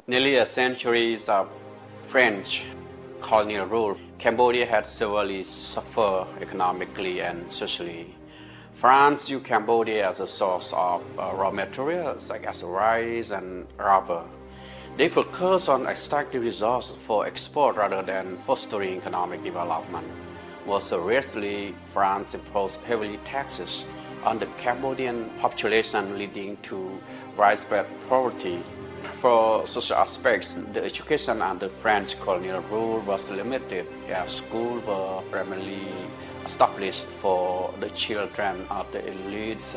Nearly a century of French colonial rule, Cambodia had severely suffered economically and socially. France used Cambodia as a source of raw materials like as rice and rubber. They focused on extracting resources for export rather than fostering economic development. More seriously, France imposed heavy taxes on the Cambodian population, leading to widespread poverty. For social aspects, the education under French colonial rule was limited, as schools were primarily established for the children of the elites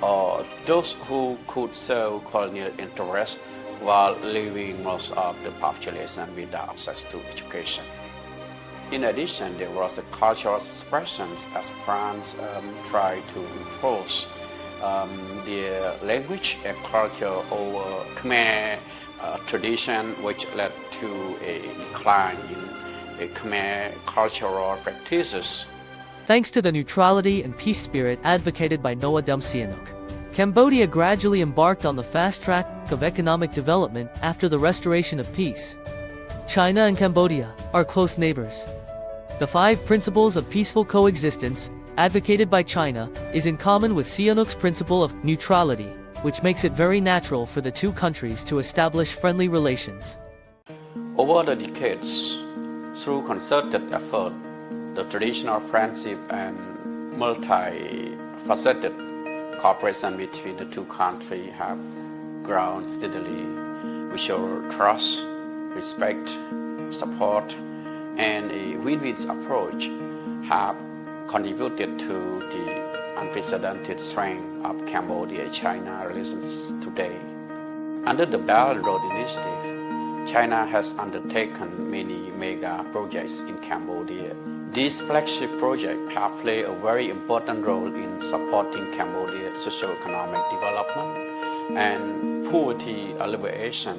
or those who could serve colonial interests, while leaving most of the population without access to education. In addition, there was a cultural expression as France tried to impose their language and culture over Khmer tradition, which led to a decline in Khmer cultural practices. Thanks to the neutrality and peace spirit advocated by Nowodum Sihanouk, Cambodia gradually embarked on the fast track of economic development after the restoration of peace. China and Cambodia are close neighbors. The 5 principles of peaceful coexistence advocated by China is in common with Sihanouk's principle of neutrality, which makes it very natural for the two countries to establish friendly relations. Over the decades, through concerted effort, the traditional friendship and multifaceted cooperation between the two countries have grown steadily. We show trust, respect, support, and a win-win approach have contributed to the unprecedented strength of Cambodia-China relations today. Under the Belt and Road Initiative, China has undertaken many mega projects in Cambodia. These flagship projects have played a very important role in supporting Cambodia's socio-economic development and poverty alleviation.